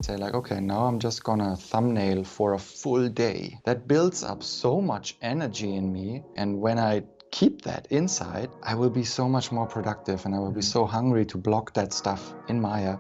say like, okay, now I'm just gonna thumbnail for a full day. That builds up so much energy in me, and when I keep that inside, I will be so much more productive, and I will be so hungry to block that stuff in Maya.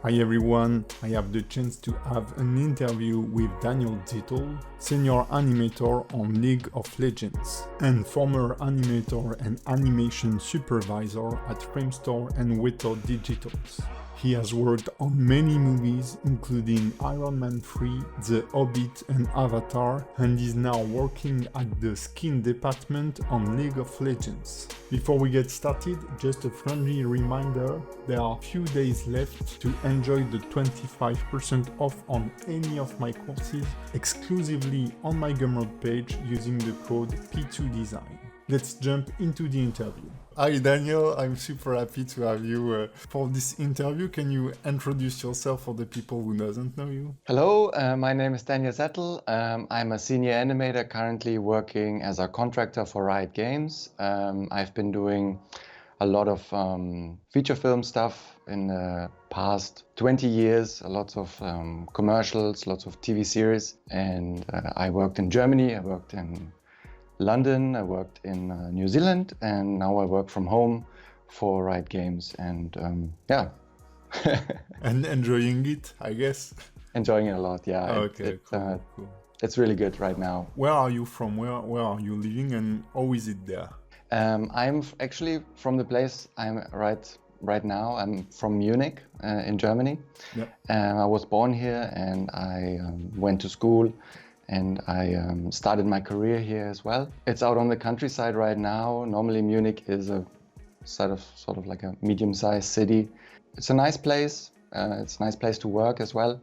Hi everyone, I have the chance to have an interview with Daniel Zettl, senior animator on League of Legends, and former animator and animation supervisor at Framestore and Weta Digitals. He has worked on many movies, including Iron Man 3, The Hobbit and Avatar, and is now working at the skin department on League of Legends. Before we get started, just a friendly reminder, there are a few days left to enjoy the 25% off on any of my courses exclusively on my Gumroad page using the code P2Design. Let's jump into the interview. Hi Daniel, I'm super happy to have you for this interview. Can you introduce yourself for the people who doesn't know you? Hello, my name is Daniel Zettl. I'm a senior animator currently working as a contractor for Riot Games. I've been doing a lot of feature film stuff in the past 20 years, lots of commercials, lots of TV series, and I worked in Germany, I worked in London, I worked in New Zealand, and now I work from home for Riot Games, and yeah. And enjoying it, I guess. Enjoying it a lot, yeah. Okay, cool. It's really good right now. Where are you from? Where are you living, and how is it there? I'm actually from the place I'm right now. I'm from Munich in Germany. Yep. I was born here, and I went to school. And I started my career here as well. It's out on the countryside right now. Normally Munich is a sort of like a medium-sized city. It's a nice place. It's a nice place to work as well.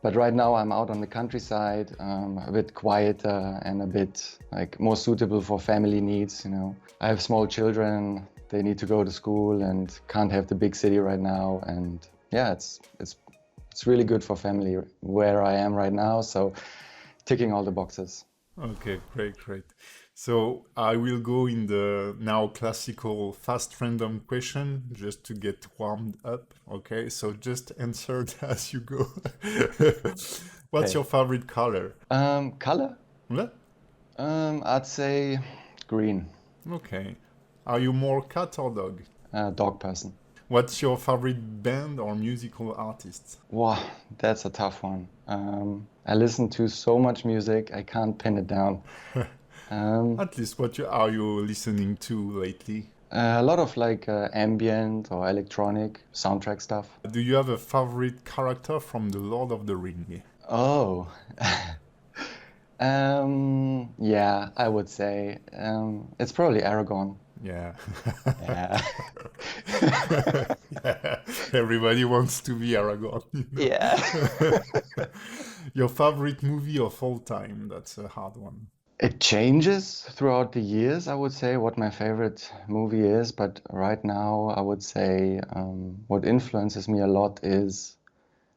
But right now I'm out on the countryside, a bit quieter and a bit like more suitable for family needs. You know, I have small children. They need to go to school and can't have the big city right now. And yeah, it's really good for family where I am right now. So. Ticking all the boxes. Okay, great. So I will go in the now classical fast random question just to get warmed up. Okay, so just answer it as you go. What's your favorite color? Color? What? I'd say green. Okay. Are you more cat or dog? Dog person. What's your favorite band or musical artist? Wow, that's a tough one. I listen to so much music, I can't pin it down. At least what are you listening to lately? A lot of like ambient or electronic soundtrack stuff. Do you have a favorite character from The Lord of the Rings? Oh, yeah, I would say it's probably Aragorn. Yeah. Yeah. Yeah. Everybody wants to be Aragorn. You know? Yeah. Your favorite movie of all time? That's a hard one. It changes throughout the years, I would say, what my favorite movie is. But right now, I would say what influences me a lot is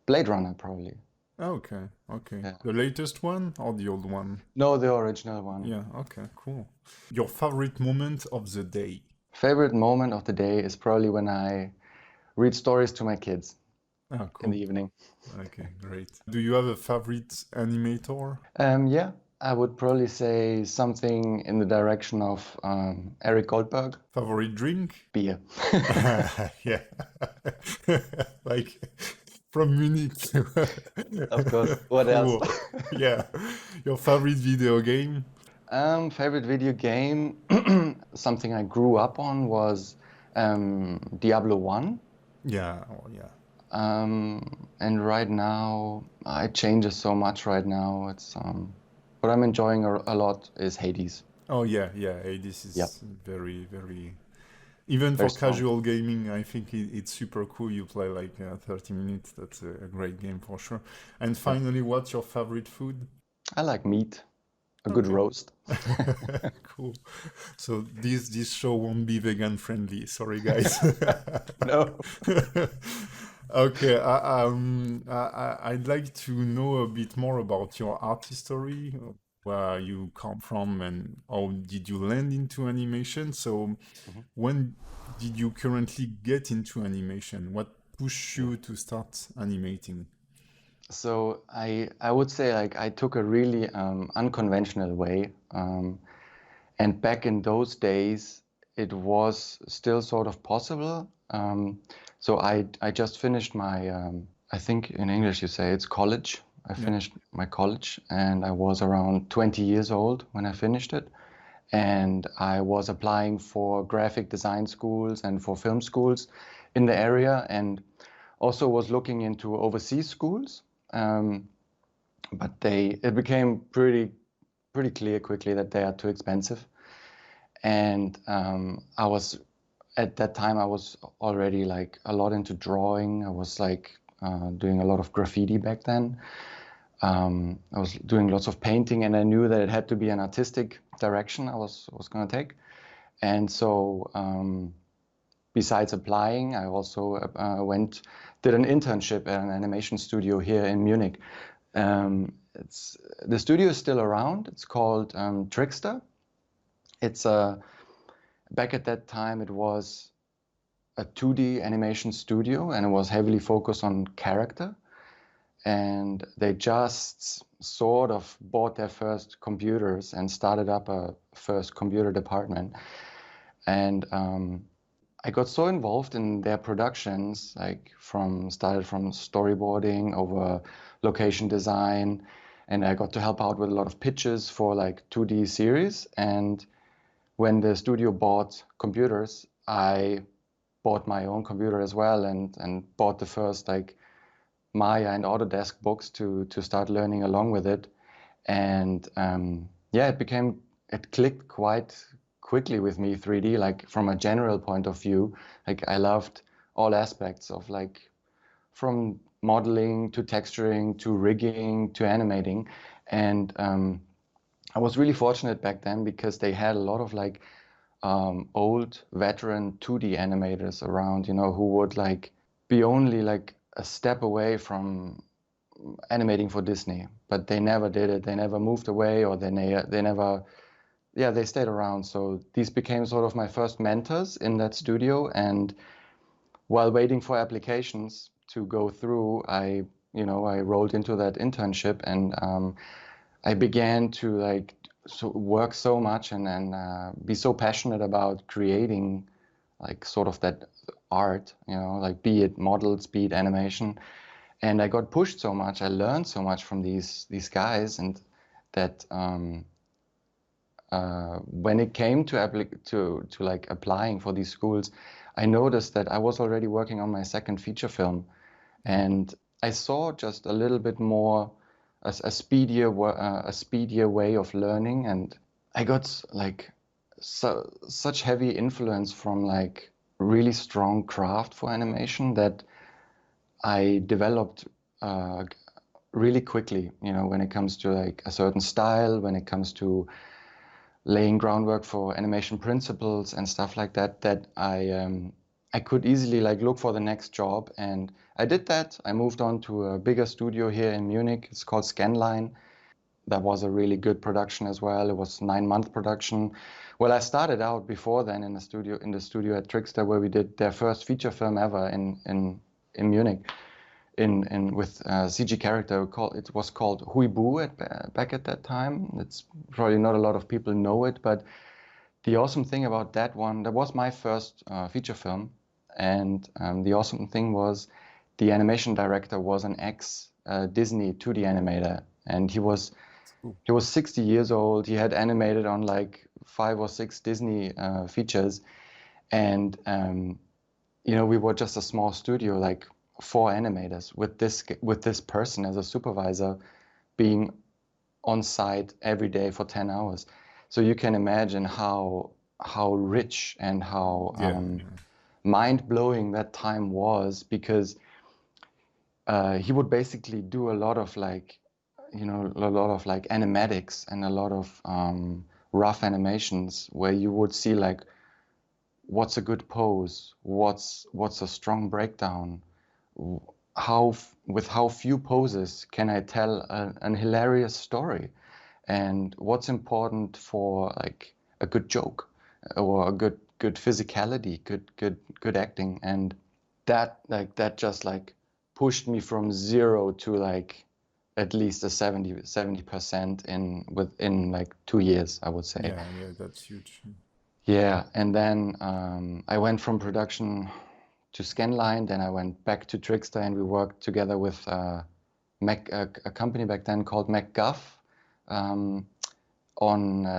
Blade Runner, probably. Okay. Yeah. The latest one or the old one? No, the original one. Yeah, okay, cool. Your favorite moment of the day? Favorite moment of the day is probably when I read stories to my kids Cool. in the evening. Okay, great. Do you have a favorite animator? Yeah, I would probably say something in the direction of Eric Goldberg. Favorite drink? Beer. Yeah. Like from Munich. Of course. What else? Yeah. Your favorite video game? Favorite video game, something I grew up on was Diablo 1. Yeah, oh, yeah. And right now, it changes so much right now. It's what I'm enjoying a lot is Hades. Oh yeah, this is Yep. very, very... Even Very for strong. casual gaming, I think it's super cool. You play like 30 minutes. That's a great game for sure. And finally, what's your favorite food? I like meat, a good Okay. roast. Cool. So this show won't be vegan friendly. Sorry, guys. No. Okay. I'd like to know a bit more about your art history, where you come from, and how did you land into animation. So when did you currently get into animation? What pushed you to start animating? So I would say like I took a really unconventional way, and back in those days it was still sort of possible. So I just finished my I think in English you say it's college. I Yeah. finished my college and I was around 20 years old when I finished it. And I was applying for graphic design schools and for film schools in the area, and also was looking into overseas schools. Um, but it became pretty clear quickly that they are too expensive. And I was at that time I was already like a lot into drawing. I was like doing a lot of graffiti back then. I was doing lots of painting, and I knew that it had to be an artistic direction I was going to take. And so, besides applying, I also did an internship at an animation studio here in Munich. The studio is still around. It's called Trickster. It's back at that time it was a 2D animation studio, and it was heavily focused on character. And they just sort of bought their first computers and started up a first computer department. And I got so involved in their productions, like started from storyboarding over location design, and I got to help out with a lot of pitches for like 2D series. And when the studio bought computers, I bought my own computer as well, and bought the first like Maya and Autodesk books to start learning along with it. And yeah, it clicked quite quickly with me 3D, like from a general point of view. Like I loved all aspects of like from modeling to texturing to rigging to animating. And I was really fortunate back then because they had a lot of like old veteran 2D animators around, who would like be only like a step away from animating for Disney, but they never did it. They never moved away, or they never, yeah, they stayed around. So these became sort of my first mentors in that studio. And while waiting for applications to go through, I rolled into that internship, and I began to like work so much and be so passionate about creating like sort of that art, like be it models, be it animation. And I got pushed so much. I learned so much from these guys, and that when it came to like applying for these schools, I noticed that I was already working on my second feature film, and I saw just a little bit more a speedier way of learning, and I got like such heavy influence from like really strong craft for animation that I developed really quickly, when it comes to like a certain style, when it comes to laying groundwork for animation principles and stuff like that, that I could easily like look for the next job. And I did that. I moved on to a bigger studio here in Munich. It's called Scanline. That was a really good production as well. It was 9-month production. Well, I started out before then in the studio at Trickster, where we did their first feature film ever in Munich, with CG character. It was called Huibu back at that time. It's probably not a lot of people know it, but the awesome thing about that was my first feature film, and the awesome thing was the animation director was an ex Disney 2D animator, and he was 60 years old. He had animated on like 5 or 6 Disney features, and we were just a small studio, like 4 animators, with this person as a supervisor, being on site every day for 10 hours. So you can imagine how rich and how mind-blowing that time was, because he would basically do a lot of like animatics and a lot of rough animations where you would see like what's a good pose, what's a strong breakdown, with how few poses can I tell an hilarious story, and what's important for like a good joke or a good good physicality, good acting, and that just like pushed me from 0 to like at least a 70% within like 2 years, I would say. Yeah, that's huge. Yeah, and then I went from production to Scanline, then I went back to Trickster, and we worked together with a company back then called MacGuff on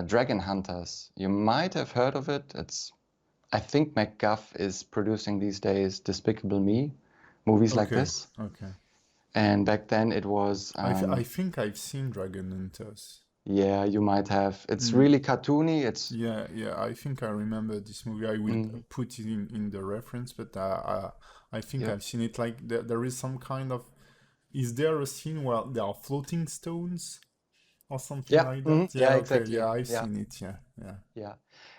Dragon Hunters. You might have heard of it. I think MacGuff is producing these days Despicable Me, movies like this. Okay. And back then it was... I think I've seen Dragon Hunters. Yeah, you might have. It's really cartoony. Yeah, I think I remember this movie. I will put it in the reference, but I think I've seen it. Like there is some kind of... Is there a scene where there are floating stones or something like that? Yeah, exactly. Yeah, I've seen it. Yeah.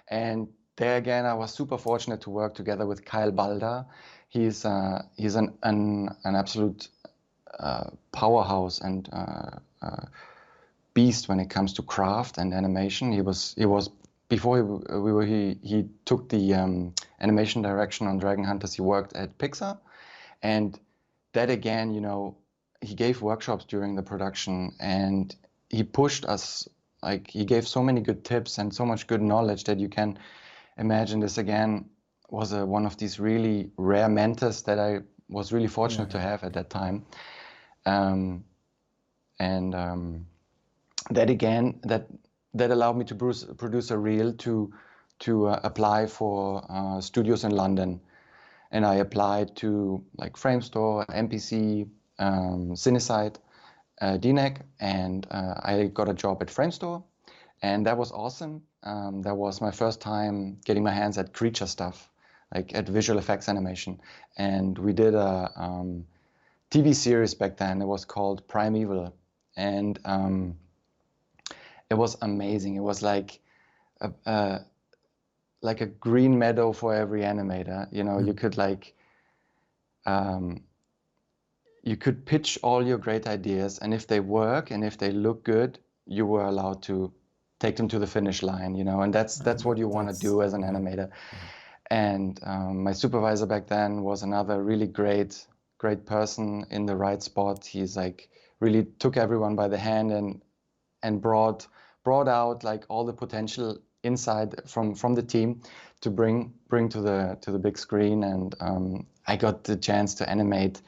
And there again, I was super fortunate to work together with Kyle Balda. He's an absolute powerhouse and beast when it comes to craft and animation. He was before he took the animation direction on Dragon Hunters. He worked at Pixar, and that again, he gave workshops during the production, and he pushed us. Like, he gave so many good tips and so much good knowledge that you can imagine this again was one of these really rare mentors that I was really fortunate to have at that time. That again, that allowed me to produce a reel to apply for studios in London. And I applied to like Framestore, MPC, Cinesite, DNEG, and I got a job at Framestore, and that was awesome. That was my first time getting my hands at creature stuff, like at visual effects animation. And we did a TV series back then. It was called Primeval, and it was amazing. It was like a green meadow for every animator. You could like you could pitch all your great ideas, and if they work and if they look good, you were allowed to take them to the finish line, and that's what you want to do as an animator. And my supervisor back then was another really great person in the right spot. He's like really took everyone by the hand and brought out like all the potential inside from the team to bring to the big screen. And I got the chance to animate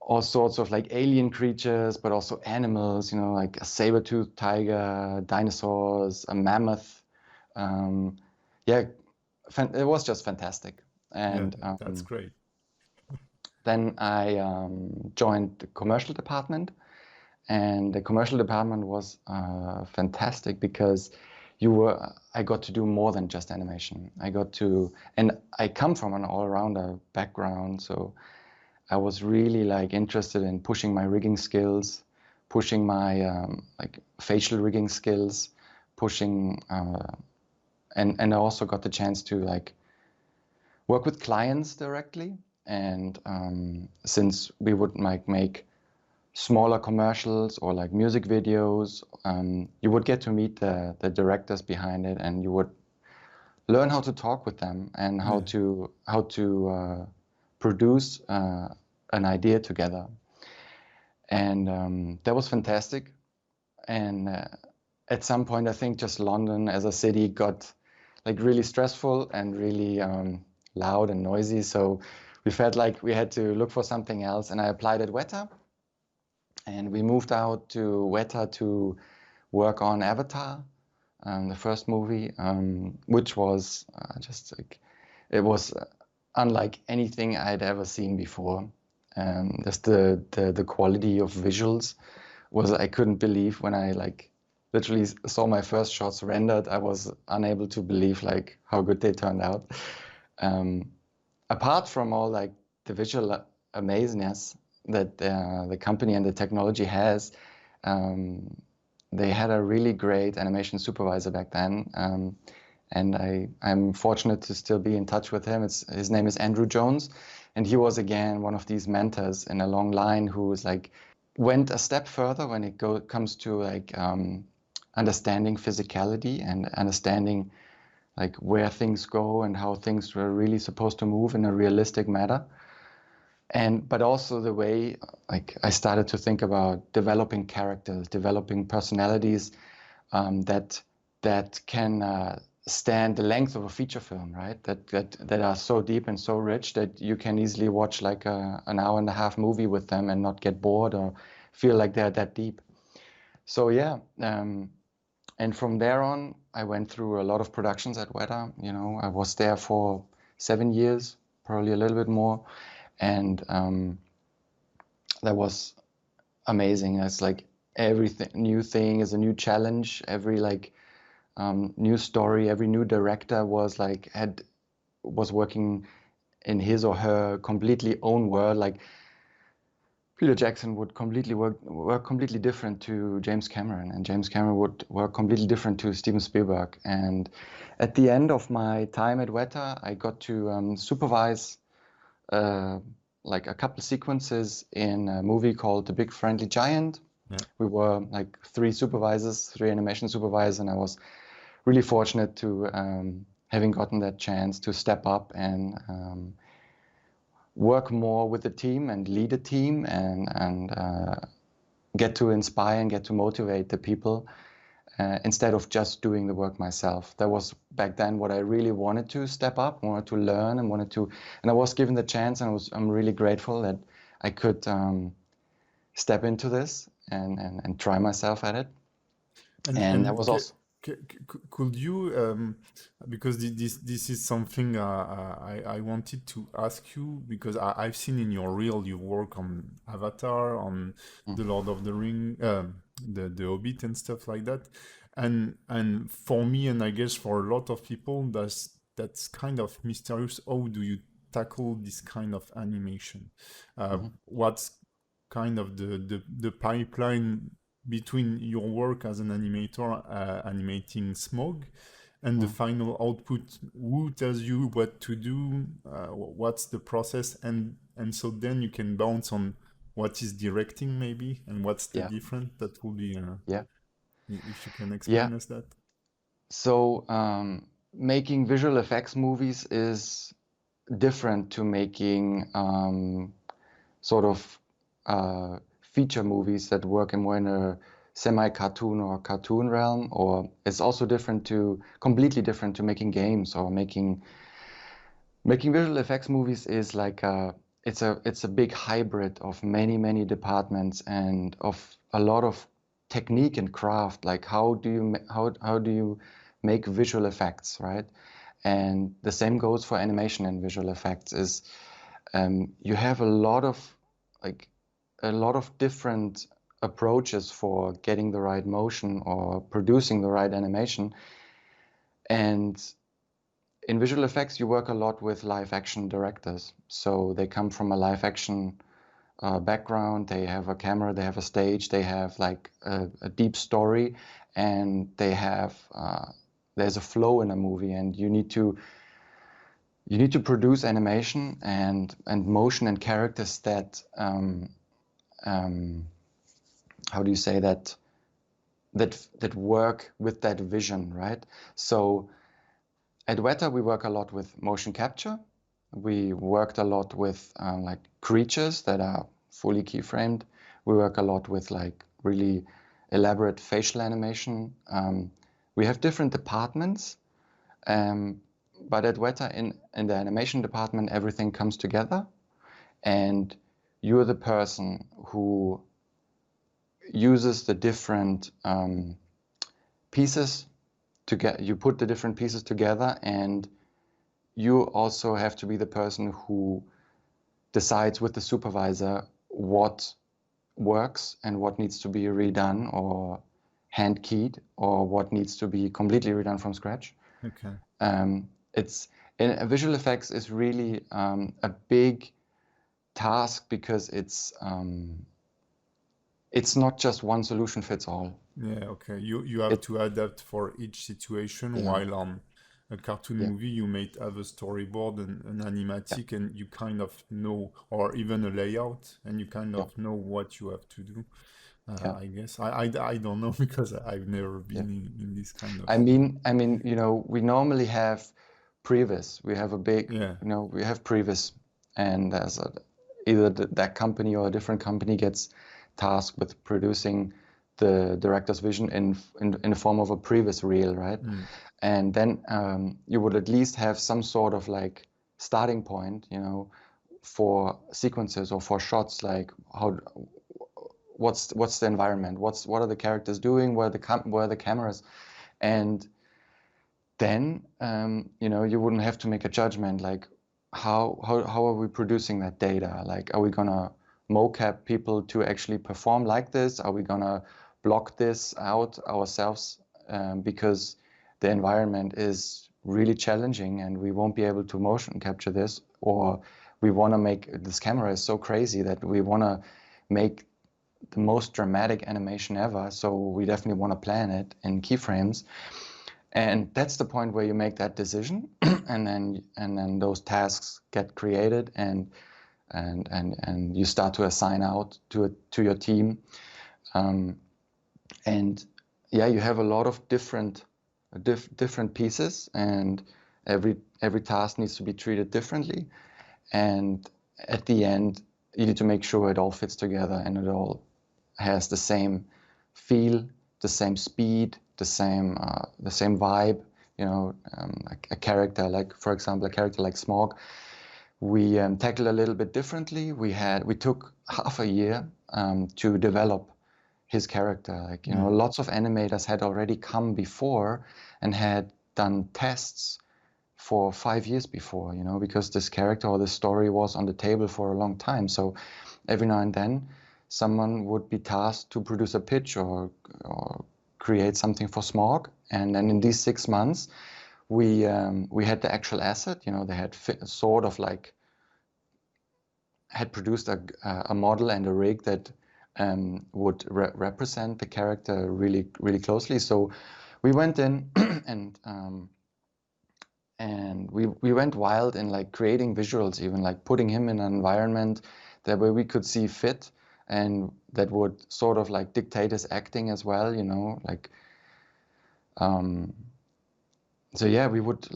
all sorts of like alien creatures, but also animals, like a saber-toothed tiger, dinosaurs, a mammoth. It was just fantastic. And that's great. Then I joined the commercial department, and the commercial department was fantastic because I got to do more than just animation. And I come from an all-rounder background, so I was really like interested in pushing my rigging skills, pushing my like facial rigging skills, pushing, and I also got the chance to like work with clients directly. And since we would like make smaller commercials or like music videos, you would get to meet the directors behind it, and you would learn how to talk with them and how to produce an idea together. And that was fantastic. And at some point, I think just London as a city got like really stressful and really loud and noisy. So we felt like we had to look for something else. And I applied at Weta. And we moved out to Weta to work on Avatar, the first movie, which was just like, it was unlike anything I'd ever seen before. Just the quality of visuals I couldn't believe when I like literally saw my first shots rendered. I was unable to believe like how good they turned out. Apart from all like the visual amazingness that the company and the technology has, they had a really great animation supervisor back then. And I'm fortunate to still be in touch with him. His name is Andrew Jones. And he was, again, one of these mentors in a long line who was like, went a step further when it comes to like understanding physicality and understanding like where things go and how things were really supposed to move in a realistic manner. But also the way like I started to think about developing characters, developing personalities that can stand the length of a feature film, right? That are so deep and so rich that you can easily watch like an hour and a half movie with them and not get bored or feel like they're that deep. So yeah, and from there on, I went through a lot of productions at Weta. You know, I was there for 7 years, probably a little bit more, and that was amazing. It's like everything new thing is a new challenge. Every like new story, every new director was working in his or her completely own world. Like Peter Jackson would completely work completely different to James Cameron, and James Cameron would work completely different to Steven Spielberg. And at the end of my time at Weta, I got to supervise like a couple sequences in a movie called The Big Friendly Giant. Yeah. We were like three animation supervisors, and I was really fortunate to having gotten that chance to step up and work more with the team and lead a team and get to inspire and get to motivate the people instead of just doing the work myself. That was back then what I really wanted to step up, wanted to learn, and I was given the chance, and I'm really grateful that I could step into this and try myself at it. And that was also. Could you, because this is something I wanted to ask you, because I've seen in your reel you work on Avatar, on The Lord of the Ring, the Hobbit and stuff like that, and for me, and I guess for a lot of people, that's kind of mysterious. How do you tackle this kind of animation? What's kind of the pipeline between your work as an animator, animating Smaug, and the final output? Who tells you what to do? What's the process? And so then you can bounce on what is directing maybe, and what's the different. That will be if you can explain us that. So making visual effects movies is different to making sort of feature movies that work more in a semi-cartoon or cartoon realm, or it's also completely different to making games or making visual effects movies is like it's a big hybrid of many departments and of a lot of technique and craft. Like how do you make visual effects, right? And the same goes for animation and visual effects. Is you have a lot of different approaches for getting the right motion or producing the right animation. And in visual effects, you work a lot with live action directors. So they come from a live action background. They have a camera, they have a stage, they have like a deep story, and they have there's a flow in a movie, and you need to produce animation and motion and characters that how do you say that work with that vision, right? So at Weta, we work a lot with motion capture. We worked a lot with like creatures that are fully keyframed. We work a lot with like really elaborate facial animation. We have different departments, but at Weta, in the animation department, everything comes together, and you're the person who uses the different pieces you put the different pieces together, and you also have to be the person who decides with the supervisor what works and what needs to be redone or hand keyed or what needs to be completely redone from scratch. Okay. Visual effects is really a big task because it's not just one solution fits all. Yeah, okay. You have to adapt for each situation, while on a cartoon movie you might have a storyboard and an animatic, and you kind of know, or even a layout, and you kind of know what you have to do. Yeah. I guess I don't know because I've never Yeah. been in this kind of. I mean, we normally have previs. We have a big, Yeah. we have previs, and either that company or a different company gets tasked with producing the director's vision in the form of a previs reel, right? And then you would at least have some sort of like starting point, for sequences or for shots, like what's the environment, what are the characters doing, where are the cameras, and then you wouldn't have to make a judgment like how are we producing that data? Like, are we gonna mocap people to actually perform like this? Are we gonna block this out ourselves because the environment is really challenging and we won't be able to motion capture this? Or we want to make this camera is so crazy that we want to make the most dramatic animation ever, so we definitely want to plan it in keyframes. And that's the point where you make that decision, and then those tasks get created, and you start to assign out to your team, and yeah, you have a lot of different pieces, and every task needs to be treated differently, and at the end you need to make sure it all fits together and it all has the same feel, the same speed, the same vibe. A character like, for example, a character like Smaug, we tackled a little bit differently. We took half a year to develop his character. Like, lots of animators had already come before and had done tests for 5 years before, because this character or this story was on the table for a long time. So every now and then someone would be tasked to produce a pitch or create something for Smaug, and then in these 6 months we had the actual asset. They had sort of like had produced a model and a rig that would represent the character really, really closely. So we went in and we went wild in like creating visuals, even like putting him in an environment that where we could see fit, and that would sort of like dictate his acting as well, like so yeah, we would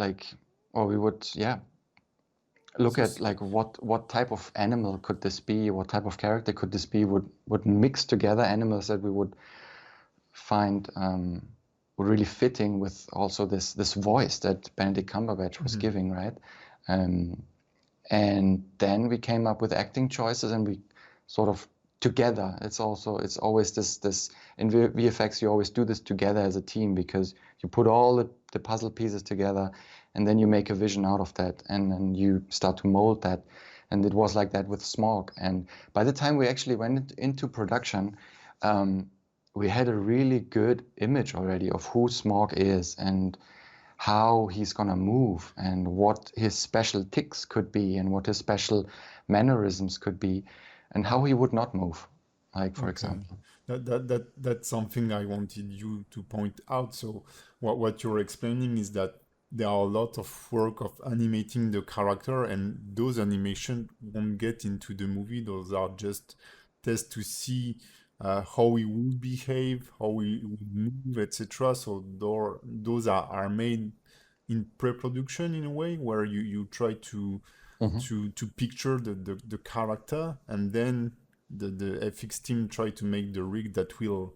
look at like what type of animal could this be, what type of character could this be, would mix together animals that we would find were really fitting with also this voice that Benedict Cumberbatch was giving, right? And then we came up with acting choices, and we sort of together. It's always this in VFX. You always do this together as a team, because you put all the puzzle pieces together, and then you make a vision out of that, and then you start to mold that. And it was like that with Smaug. And by the time we actually went into production, we had a really good image already of who Smaug is and how he's gonna move and what his special tics could be and what his special mannerisms could be and how he would not move, like, for example. That's something I wanted you to point out. So what you're explaining is that there are a lot of work of animating the character, and those animation won't get into the movie. Those are just tests to see how he would behave, how he would move, etc. So those are made in pre-production in a way where you try to picture the character, and then the FX team try to make the rig that will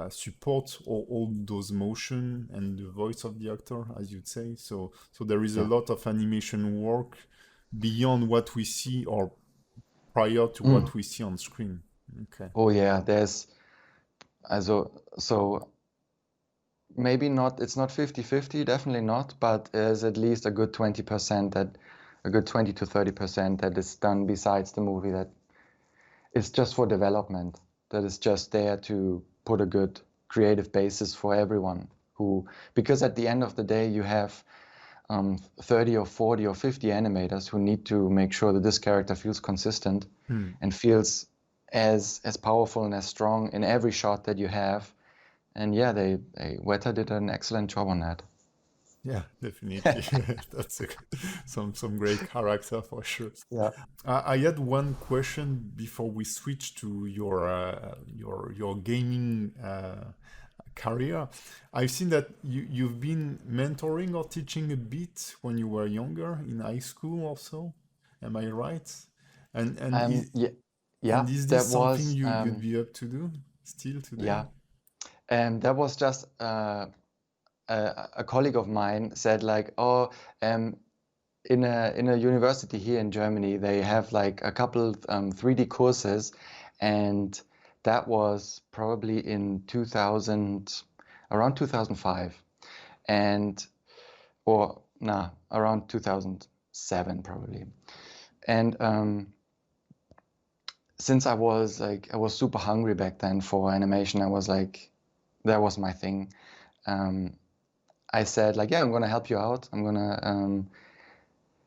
support all those motion and the voice of the actor, as you'd say. So there is a lot of animation work beyond what we see or prior to what we see on screen. Okay. Oh yeah, there's so maybe not, it's not 50-50, definitely not, but there's at least a good 20% a good 20 to 30% that is done besides the movie, that is just for development, that is just there to put a good creative basis for everyone because at the end of the day you have 30 or 40 or 50 animators who need to make sure that this character feels consistent and feels as powerful and as strong in every shot that you have. And yeah, Weta did an excellent job on that. Yeah, definitely. That's some great character for sure. Yeah. I had one question before we switch to your gaming career. I've seen that you've been mentoring or teaching a bit when you were younger in high school also. Am I right? And and is Yeah, and yeah, is this that something was you'd be up to do still today? yeah, and that was just a colleague of mine said like, oh, um, in a university here in Germany, they have like a couple 3D courses, and that was probably in 2000, around 2005, and or nah, around 2007 probably. And since I was super hungry back then for animation, I was like, that was my thing. Um, I said like, yeah, I'm gonna help you out. I'm gonna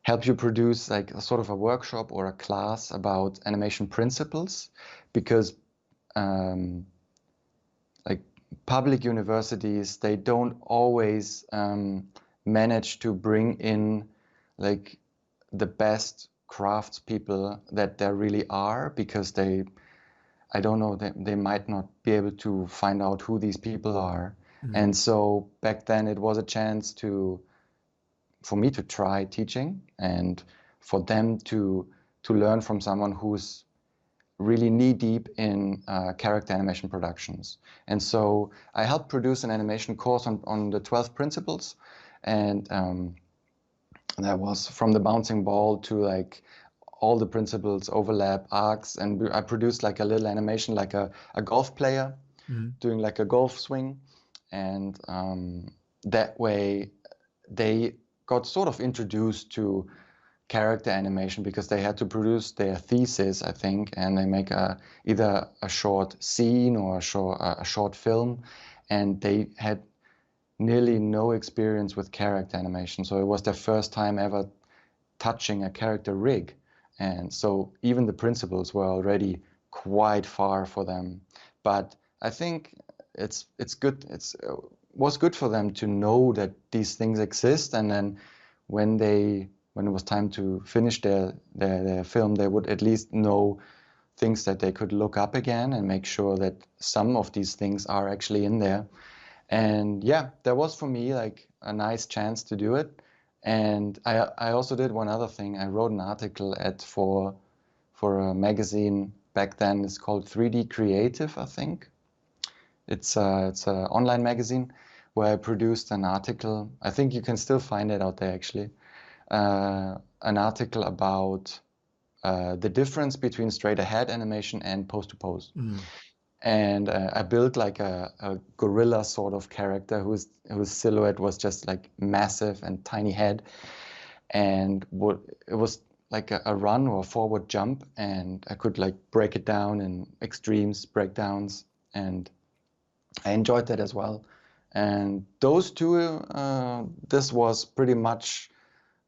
help you produce like a sort of a workshop or a class about animation principles, because um, like public universities, they don't always manage to bring in like the best craftspeople that there really are, because I don't know, they might not be able to find out who these people are. Mm. And so back then it was a chance for me to try teaching, and for them to learn from someone who's really knee deep in character animation productions. And so I helped produce an animation course on the 12 principles, and that was from the bouncing ball to like all the principles, overlap, arcs, and I produced like a little animation, like a golf player Mm. doing like a golf swing, and that way they got sort of introduced to character animation, because they had to produce their thesis, I think, and they make either a short scene or a short film, and they had nearly no experience with character animation. So it was their first time ever touching a character rig. And so even the principles were already quite far for them. But I think it's good. It's was good for them to know that these things exist, and then when it was time to finish their film, they would at least know things that they could look up again and make sure that some of these things are actually in there. And yeah, that was for me like a nice chance to do it. And I also did one other thing. I wrote an article for a magazine back then. It's called 3D Creative, I think. It's an online magazine where I produced an article. I think you can still find it out there actually. An article about the difference between straight ahead animation and pose to pose. Mm. And I built like a gorilla sort of character whose silhouette was just like massive and tiny head, and it was like a run or a forward jump, and I could like break it down in extremes, breakdowns, and I enjoyed that as well. And those two, this was pretty much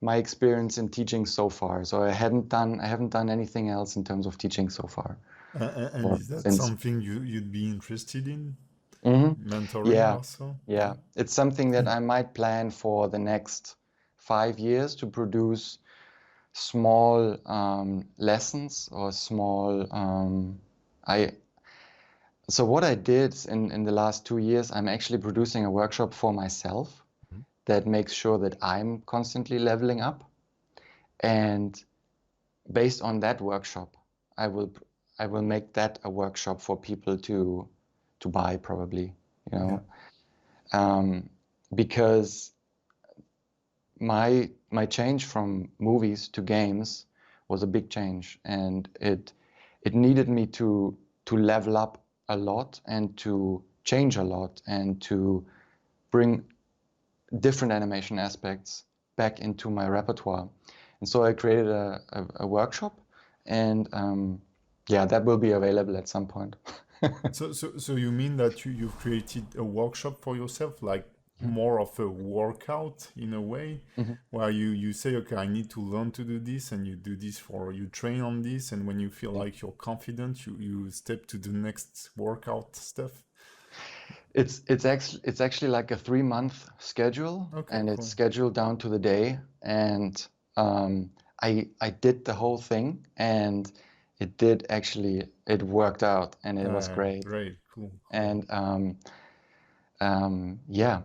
my experience in teaching so far. So I haven't done anything else in terms of teaching so far, And or is that since. something you'd be interested in? Hmm. Mentoring Yeah, also? yeah. It's something that I might plan for the next 5 years, to produce small lessons or small. I So what I did in the last 2 years, I'm actually producing a workshop for myself Mhm. that makes sure that I'm constantly leveling up. And based on that workshop, I will I will make that a workshop for people to buy probably, you Yeah. know, because my change from movies to games was a big change, and it needed me to level up a lot and to change a lot and to bring different animation aspects back into my repertoire. And so I created a workshop, and yeah, that will be available at some point. So you mean that you've created a workshop for yourself, like more of a workout in a way, Mhm. where you say, okay, I need to learn to do this, and you do this you train on this, and when you feel Yeah. like you're confident, you step to the next workout stuff. It's actually like a 3-month schedule, Okay, and it's cool. scheduled down to the day. And I did the whole thing, and it worked out, and it was great. Great, cool. And yeah,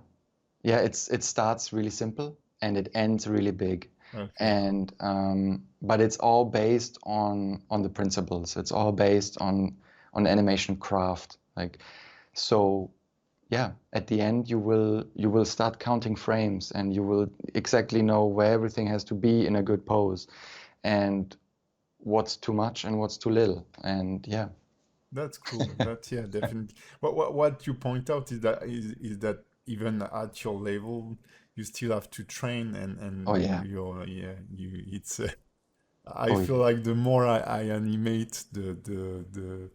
it starts really simple and it ends really big. Okay, cool. And but it's all based on the principles. It's all based on animation craft. Like, so yeah, at the end you will start counting frames, and you will exactly know where everything has to be in a good pose, and what's too much and what's too little. And yeah. That's cool. That's yeah, definitely. What you point out is that even at your level, you still have to train Oh and yeah. you're yeah you it's I Oh feel yeah. like the more I animate the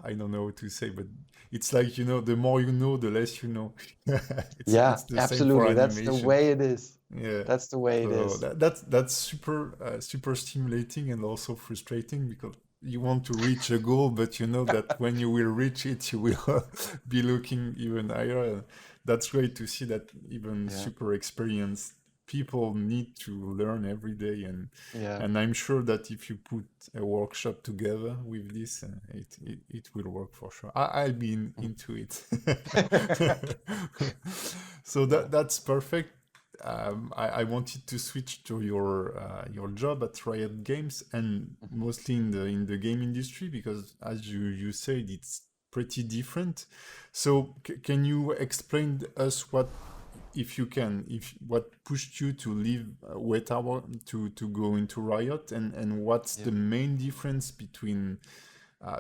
I don't know what to say, but it's like the more you know, the less you know. Yeah, It's the same for absolutely. That's the animation. way it is. Yeah. That's the way it So is. that's super stimulating and also frustrating because you want to reach a goal, but you know that when you will reach it, you will be looking even higher. And that's great to see that even Yeah. super experienced people need to learn every day, Yeah. and I'm sure that if you put a workshop together with this, it will work for sure. I'll be into it. So Yeah. that's perfect. I wanted to switch to your job at Riot Games and Mhm. mostly in the game industry because as you said it's pretty different. So can you explain us what if you can if what pushed you to leave Weta to go into Riot and what's Yeah. the main difference between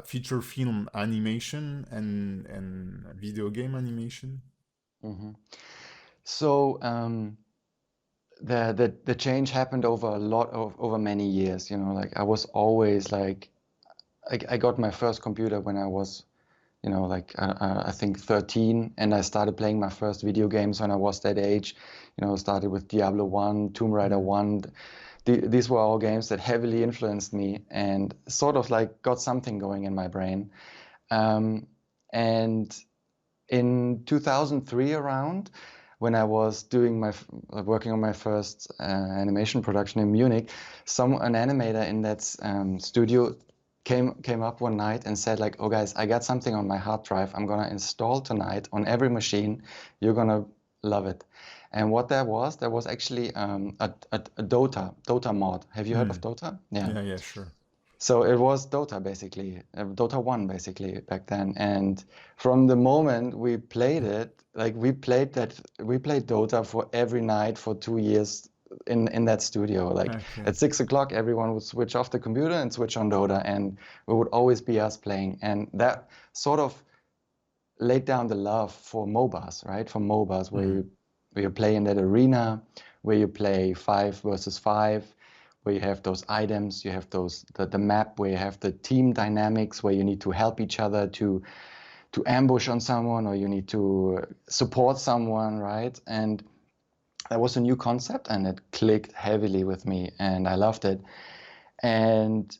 feature film animation and video game animation? Hmm. So the change happened over a lot of over many years. Like I was always like, I got my first computer when I was, like I think 13, and I started playing my first video games when I was that age. Started with Diablo 1, Tomb Raider Mm. 1. These were all games that heavily influenced me and sort of like got something going in my brain. And in 2003 around, when I was working on my first animation production in Munich, an animator in that studio came up one night and said like, "Oh guys, I got something on my hard drive. I'm gonna install tonight on every machine. You're gonna love it." And what there was actually a Dota mod. Have you heard of Mm. Dota? Yeah. Yeah, sure. So it was Dota basically, Dota 1 basically back then. And from the moment we played it, like we played Dota for every night for 2 years in that studio. Like Okay. at 6 o'clock, everyone would switch off the computer and switch on Dota, and it would always be us playing. And that sort of laid down the love for MOBAs, right? For MOBAs Mm. where you play in that arena, where you play 5 versus 5, where you have those items, you have the map, where you have the team dynamics, where you need to help each other to ambush on someone, or you need to support someone, right? And that was a new concept, and it clicked heavily with me, and I loved it. And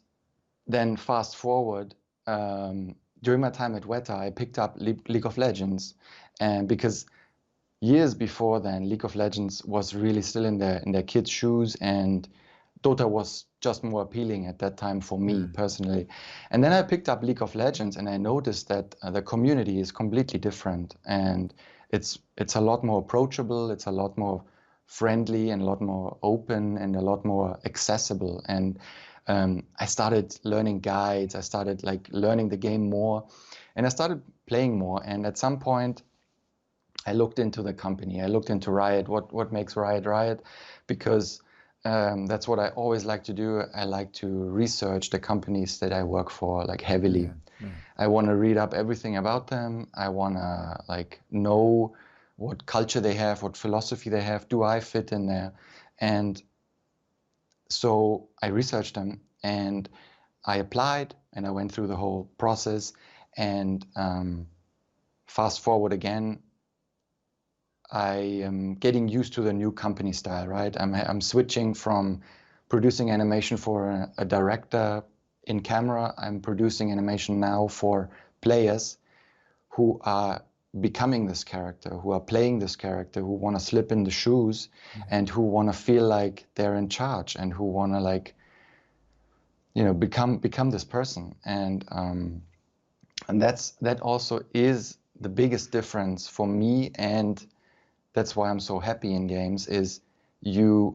then fast forward, during my time at Weta, I picked up League of Legends, and because years before then, League of Legends was really still in their kids' shoes, and Dota was just more appealing at that time for me Mm. personally. And then I picked up League of Legends, and I noticed that the community is completely different, and it's a lot more approachable, it's a lot more friendly, and a lot more open, and a lot more accessible. And I started learning guides, I started like learning the game more, and I started playing more. And at some point, I looked into the company. I looked into Riot. What makes Riot Riot? Because that's what I always like to do. I like to research the companies that I work for, like heavily. Yeah. Yeah. I want to read up everything about them. I want to like know what culture they have, what philosophy they have. Do I fit in there? And so I researched them, and I applied, and I went through the whole process. And fast forward again, I am getting used to the new company style, right? I'm switching from producing animation for a director in camera. I'm producing animation now for players who are becoming this character, who are playing this character, who want to slip in the shoes and who want to feel like they're in charge and who want to like, you know, become this person. And that also is the biggest difference for me, and that's why I'm so happy in games, is you're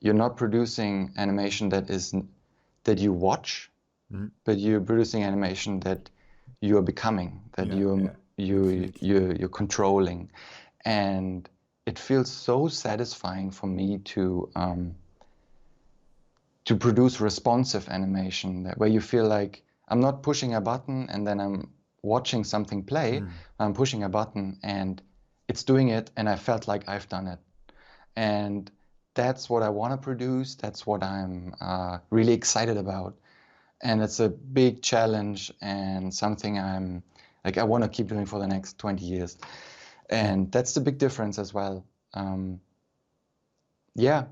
not producing animation that you watch, but you're producing animation that you are becoming, that you're controlling. And it feels so satisfying for me to produce responsive animation, where you feel like I'm not pushing a button and then I'm watching something play. I'm pushing a button and it's doing it, and I felt like I've done it. And that's what I want to produce. That's what I'm really excited about. And it's a big challenge and something I want to keep doing for the next 20 years. And that's the big difference as well. Yeah,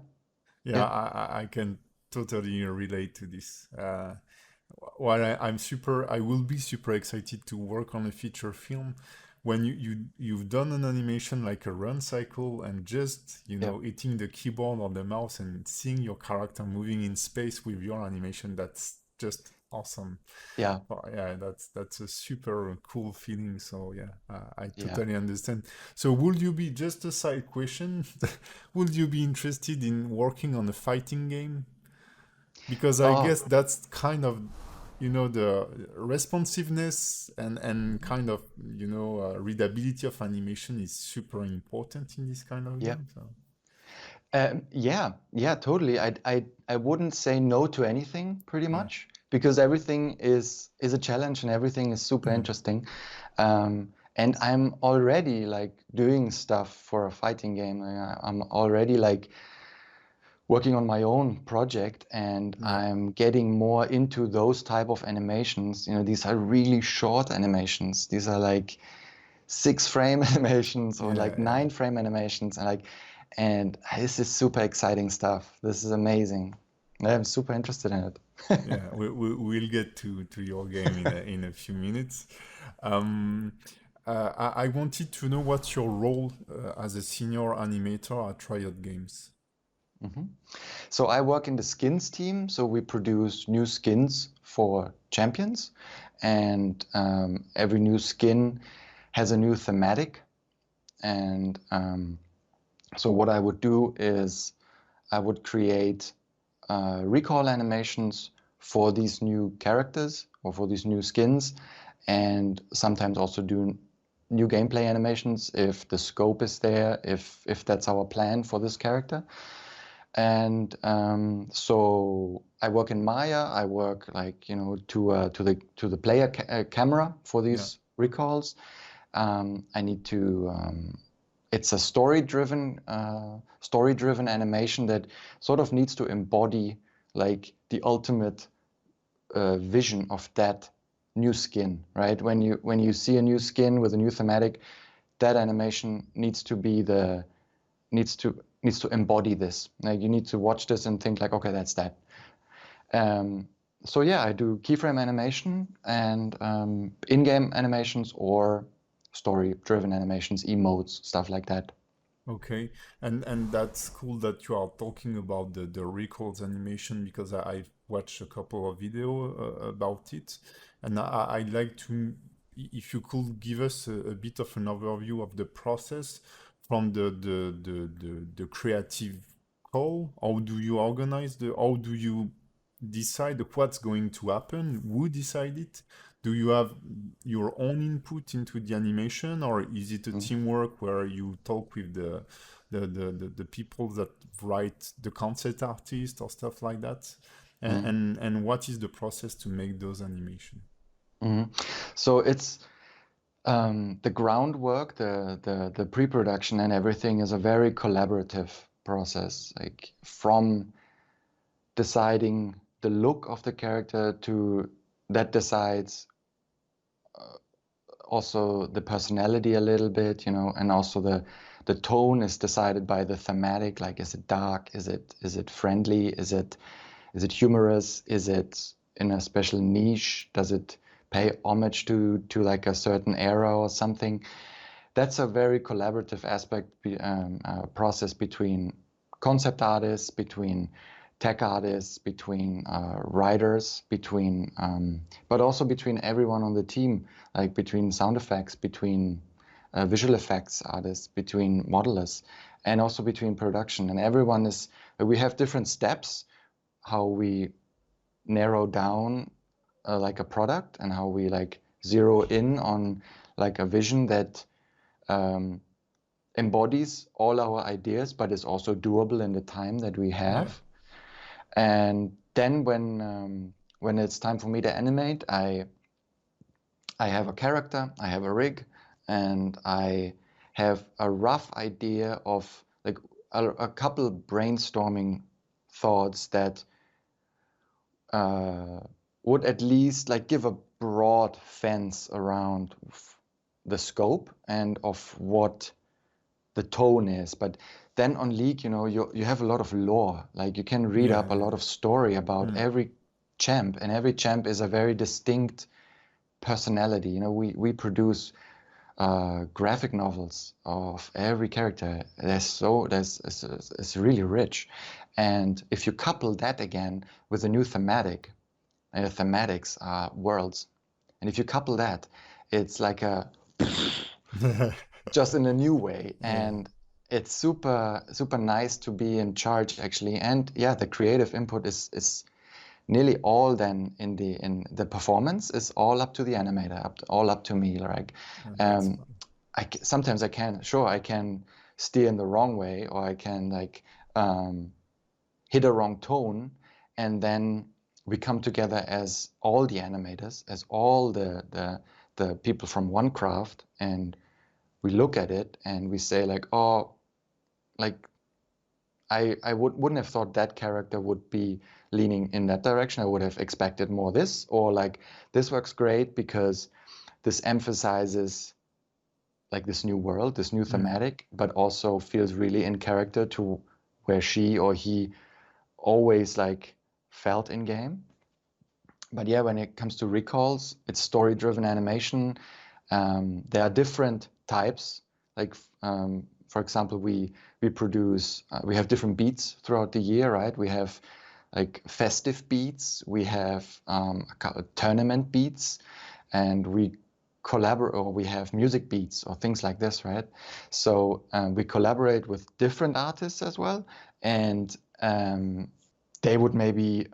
I can totally relate to this. Well, I will be super excited to work on a feature film when you've done an animation like a run cycle and just hitting the keyboard or the mouse and seeing your character moving in space with your animation. That's just awesome. Yeah. That's a super cool feeling. So I totally understand. So would you be, just a side question, would you be interested in working on a fighting game? Because I guess that's kind of, the responsiveness and kind of, readability of animation is super important in this kind of game. So. Totally. I wouldn't say no to anything pretty much, because everything is a challenge and everything is super interesting. And I'm already like doing stuff for a fighting game. I'm already like working on my own project, and I'm getting more into those type of animations. These are really short animations. These are like 6-frame animations or 9-frame animations, and this is super exciting stuff. This is amazing. I'm super interested in it. We'll get to your game in a few minutes. I wanted to know what's your role as a senior animator at Riot Games. So I work in the skins team. So we produce new skins for champions, and every new skin has a new thematic. And so what I would do is I would create recall animations for these new characters or for these new skins, and sometimes also do new gameplay animations if the scope is there, if that's our plan for this character. And so I work in Maya. I work to the player camera for these recalls. I need to. It's a story-driven animation that sort of needs to embody like the ultimate vision of that new skin, right? When you see a new skin with a new thematic, that animation needs to embody this. Like, you need to watch this and think like, okay, that's that. So I do keyframe animation and in-game animations or story-driven animations, emotes, stuff like that. Okay, and that's cool that you are talking about the recalls animation, because I've watched a couple of videos about it, and I'd like to, if you could give us a bit of an overview of the process from the creative call. How do you organize how do you decide what's going to happen? Who decide it? Do you have your own input into the animation, or is it a teamwork where you talk with the people that write the concept artist or stuff like that? And what is the process to make those animations? So it's the groundwork, the pre-production and everything is a very collaborative process. Like, from deciding the look of the character to that decides also the personality a little bit, and also the tone is decided by the thematic. Like, is it dark? Is it friendly? Is it humorous? Is it in a special niche? Does it pay homage to like a certain era or something. That's a very collaborative process between concept artists, between tech artists, between writers, but also between everyone on the team, like between sound effects, between visual effects artists, between modelers, and also between production. And we have different steps how we narrow down like a product, and how we like zero in on like a vision that embodies all our ideas, but is also doable in the time that we have. And then when it's time for me to animate, I have a character, I have a rig, and I have a rough idea of like a couple brainstorming thoughts that would at least like give a broad fence around the scope and of what the tone is. But then on League, you have a lot of lore. Like you can read up a lot of story about every champ, and every champ is a very distinct personality. We produce graphic novels of every character. It's really rich. And if you couple that again with a new thematic, and the thematics are worlds, and if you couple that, it's like a just in a new way. And it's super nice to be in charge, actually. And yeah, the creative input is nearly all then in the performance is all up to the animator, all up to me. Like sometimes I can steer in the wrong way, or I can like hit a wrong tone, and then we come together as all the animators, as all the people from one craft, and we look at it and we say like, oh, like I wouldn't have thought that character would be leaning in that direction. I would have expected more this, or like this works great because this emphasizes like this new world, this new thematic, but also feels really in character to where she or he always like felt in game. But yeah, when it comes to recalls, it's story-driven animation. There are different types. Like for example, we have different beats throughout the year, right? We have like festive beats, we have tournament beats, and we collaborate, or we have music beats or things like this, right? So we collaborate with different artists as well, and they would maybe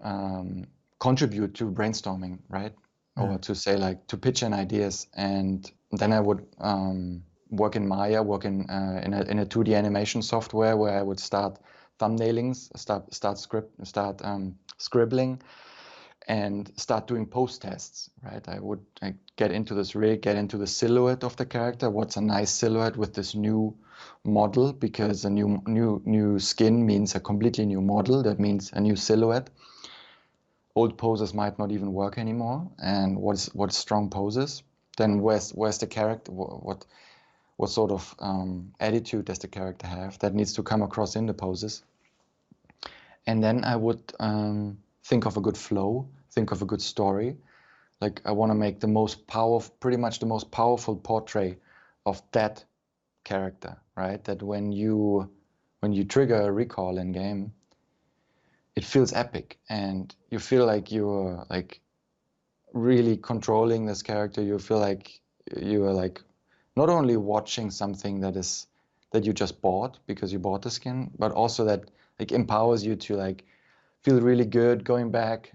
contribute to brainstorming, right? Or to say like to pitch in ideas, and then I would work in Maya, in a 2D animation software where I would start thumbnailings, start scribbling, and start doing post tests, right? I would get into this rig, get into the silhouette of the character. What's a nice silhouette with this new model? Because a new skin means a completely new model. That means a new silhouette. Old poses might not even work anymore. And what's strong poses? Then where's the character? What sort of attitude does the character have? That needs to come across in the poses. And then I would think of a good flow, think of a good story. Like I want to make pretty much the most powerful portrait of that character, right? That when you trigger a recall in game, it feels epic, and you feel like you're like really controlling this character. You feel like you are like not only watching something that you just bought because you bought the skin, but also that like empowers you to like feel really good going back,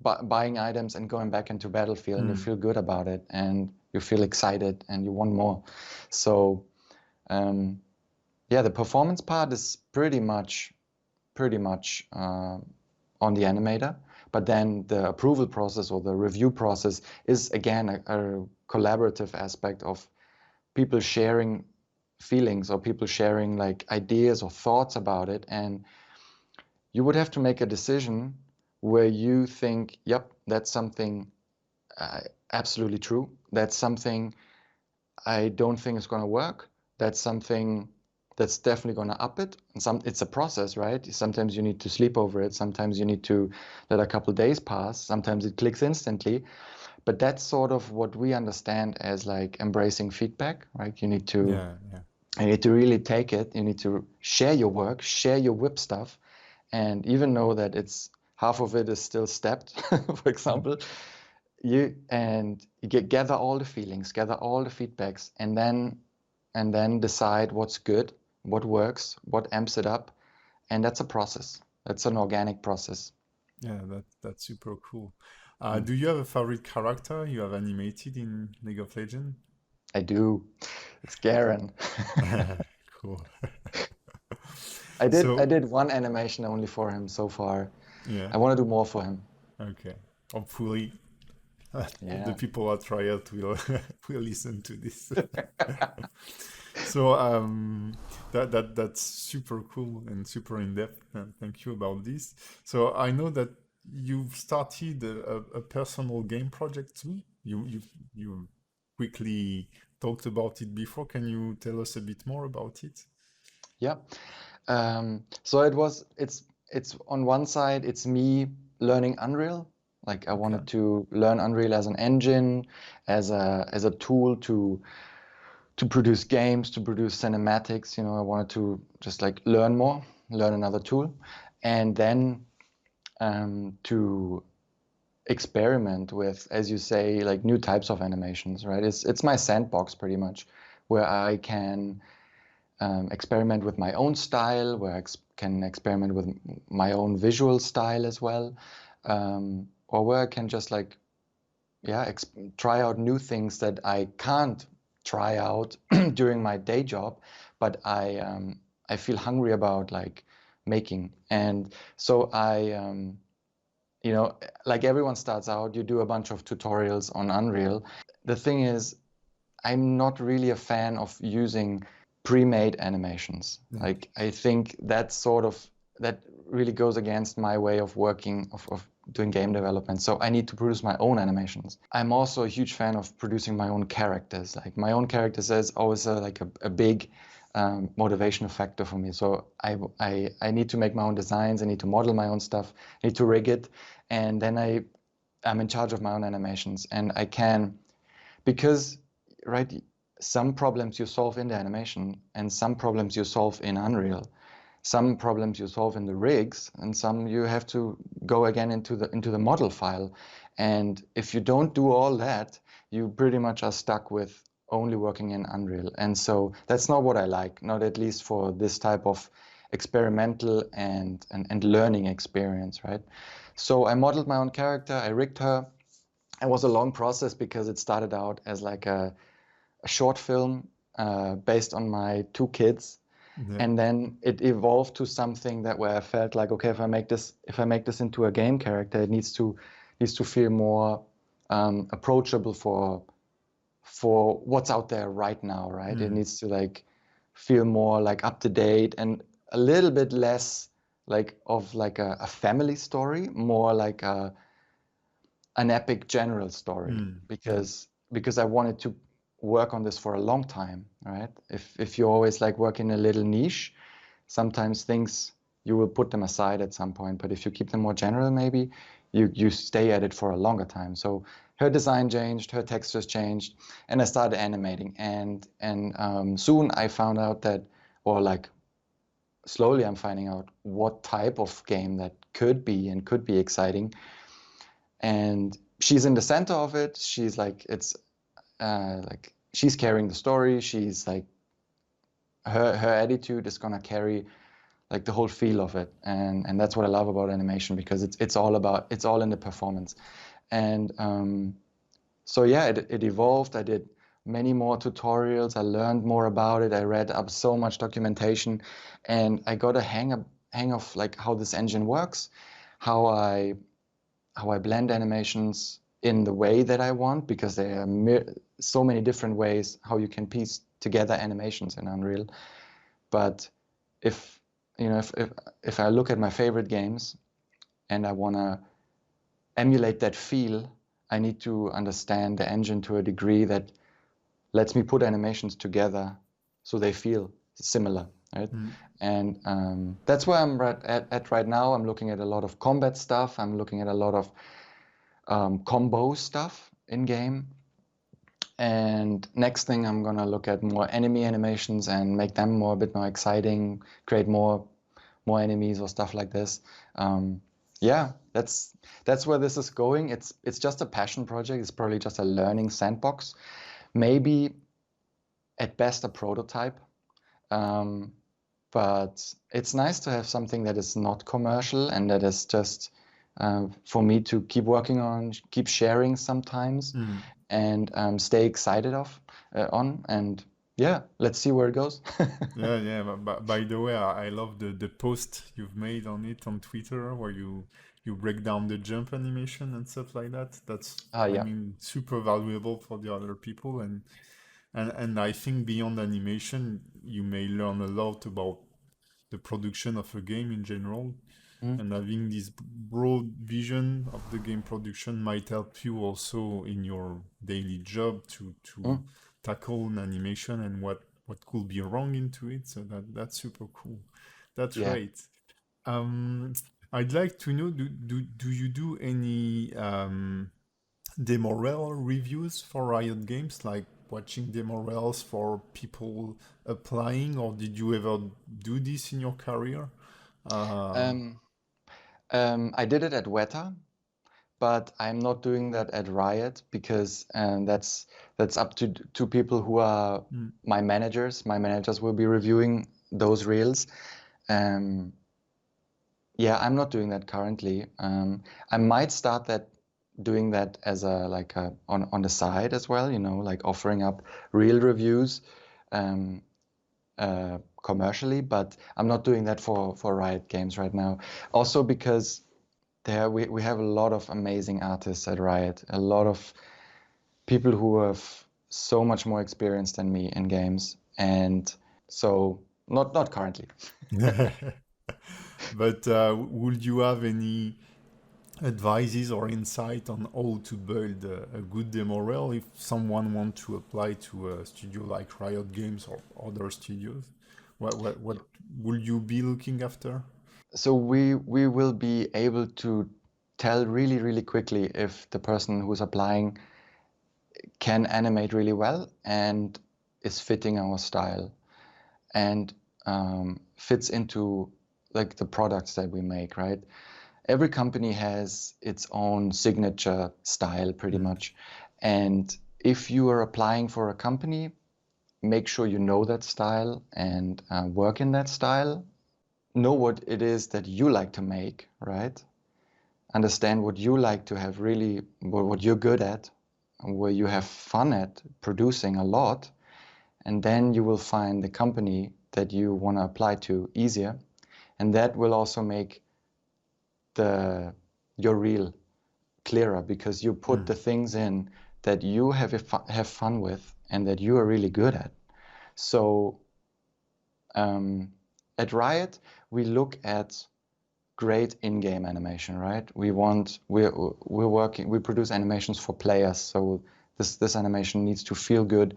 buying items and going back into Battlefield, and you feel good about it, and you feel excited, and you want more. So yeah, the performance part is pretty much on the animator, but then the approval process or the review process is again a collaborative aspect of people sharing feelings, or people sharing like ideas or thoughts about it. And you would have to make a decision where you think, yep, that's something absolutely true. That's something I don't think is going to work. That's something that's definitely going to up it. And it's a process, right? Sometimes you need to sleep over it. Sometimes you need to let a couple days pass. Sometimes it clicks instantly. But that's sort of what we understand as like embracing feedback, right? You need to really take it. You need to share your work, share your whip stuff, and even know that it's half of it is still stepped, for example. You gather all the feelings, gather all the feedbacks, and then decide what's good, what works, what amps it up, and that's a process. That's an organic process. Yeah, that's super cool. Do you have a favorite character you have animated in League of Legends? I do. It's Garen. Cool. I did one animation only for him so far. Yeah. I want to do more for him. Okay. Hopefully, Yeah. the people at Riot will will listen to this. So that's super cool and super in depth, and thank you about this. So I know that you've started a personal game project too. You quickly talked about it before. Can you tell us a bit more about it? Yeah. So it's on one side, it's me learning Unreal. Like I wanted to learn Unreal as an engine, as a tool to produce games, to produce cinematics. You know, I wanted to just like learn more, learn another tool, and then to experiment with, as you say, like new types of animations, right? It's my sandbox pretty much, where I can experiment with my own style, where I can experiment with my own visual style as well, or where I can just like, yeah, try out new things that I can't try out during my day job, but I feel hungry about like making. And so you know, like everyone starts out, you do a bunch of tutorials on Unreal. The thing is, I'm not really a fan of using pre-made animations. Like I think that really goes against my way of working, of doing game development. So I need to produce my own animations. I'm also a huge fan of producing my own characters. Like my own characters is always a big motivational factor for me. So I need to make my own designs. I need to model my own stuff. I need to rig it, and then I'm in charge of my own animations, and I can, because right, some problems you solve in the animation, and some problems you solve in Unreal. Some problems you solve in the rigs, and some you have to go again into the model file. And if you don't do all that, you pretty much are stuck with only working in Unreal. And so that's not what I like, not at least for this type of experimental and learning experience, right? So I modeled my own character, I rigged her. It was a long process because it started out as like a short film based on my two kids. And then it evolved to something where I felt like, okay, if I make this into a game character, it needs to feel more approachable for what's out there right now, right? It needs to like feel more like up to date and a little bit less like of like a family story, more like an epic general story, because I wanted to work on this for a long time, right? If you always like work in a little niche, sometimes things you will put them aside at some point, but if you keep them more general, maybe you stay at it for a longer time. So her design changed, her textures changed, and I started animating, and soon I found out that, or like slowly I'm finding out what type of game that could be exciting. And she's in the center of it. She's like, it's like she's carrying the story. She's like, her attitude is gonna carry like the whole feel of it, and that's what I love about animation, because it's all in the performance. And so yeah, it evolved. I did many more tutorials. I learned more about it. I read up so much documentation, and I got a hang of like how this engine works, how I blend animations in the way that I want, because there are so many different ways how you can piece together animations in Unreal. But if I look at my favorite games and I want to emulate that feel, I need to understand the engine to a degree that lets me put animations together so they feel similar, right? And that's where I'm at right now. I'm looking at a lot of combat stuff. I'm looking at a lot of combo stuff. in game. And next thing, I'm gonna look at more enemy animations and make them a bit more exciting, create more enemies or stuff like this. Yeah, that's where this is going. It's just a passion project. It's probably just a learning sandbox. Maybe at best a prototype. But it's nice to have something that is not commercial and that is just for me to keep working on, keep sharing sometimes, and stay excited on. And yeah, let's see where it goes. Yeah. But by the way, I love the post you've made on it on Twitter where you break down the jump animation and stuff like that. That's I Yeah. mean super valuable for the other people, and I think beyond animation, you may learn a lot about the production of a game in general. And having this broad vision of the game production might help you also in your daily job to tackle an animation and what could be wrong into it. So that's super cool. That's Yeah. right. I'd like to know, do you do any demo reel reviews for Riot Games, like watching demo reels for people applying, or did you ever do this in your career? I did it at Weta, but I'm not doing that at Riot because that's up to people who are my managers. My managers will be reviewing those reels. Yeah, I'm not doing that currently. I might start doing that as on the side as well, like offering up reel reviews commercially, but I'm not doing that for Riot Games right now. Also because we have a lot of amazing artists at Riot, a lot of people who have so much more experience than me in games, and so not currently. But would you have any advices or insight on how to build a good demo reel if someone wants to apply to a studio like Riot Games or other studios? What will you be looking after? So we will be able to tell really quickly if the person who's applying can animate really well and is fitting our style and fits into like the products that we make, right? Every company has its own signature style pretty much. And if you are applying for a company, make sure you know that style and work in that style. Know what it is that you like to make, right? Understand what you like to have really, what you're good at, where you have fun at producing a lot. And then you will find the company that you want to apply to easier. And that will also make your reel clearer because you put the things in that you have fun with and that you are really good at. So at Riot, we look at great in-game animation, right? We produce animations for players, so this animation needs to feel good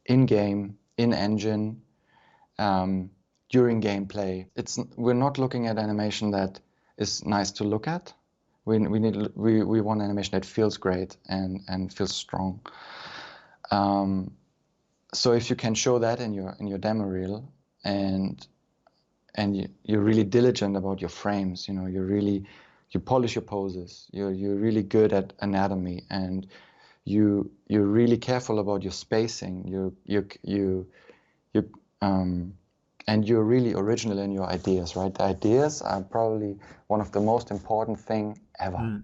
in-game, in-engine, during gameplay. We're not looking at animation that is nice to look at. We want animation that feels great and feels strong. So if you can show that in your demo reel and you're really diligent about your frames, you polish your poses, you're really good at anatomy, and you're really careful about your spacing, and you're really original in your ideas, right? The ideas are probably one of the most important thing ever.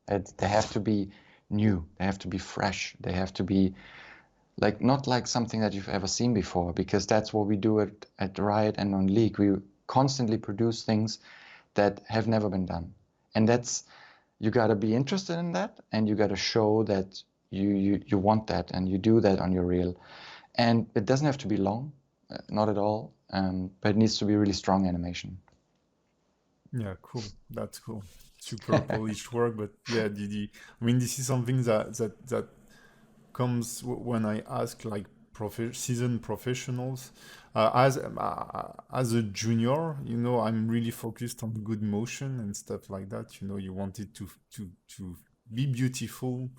They have to be new, they have to be fresh, they have to be not like something that you've ever seen before, because that's what we do at Riot and on League. We constantly produce things that have never been done. And you gotta be interested in that, and you gotta show that you want that, and you do that on your reel. And it doesn't have to be long, not at all, but it needs to be really strong animation. Yeah, cool. That's cool. Super polished work, but yeah, I mean, this is something that comes when I ask like seasoned professionals. As a junior, I'm really focused on good motion and stuff like that. You want it to be beautiful,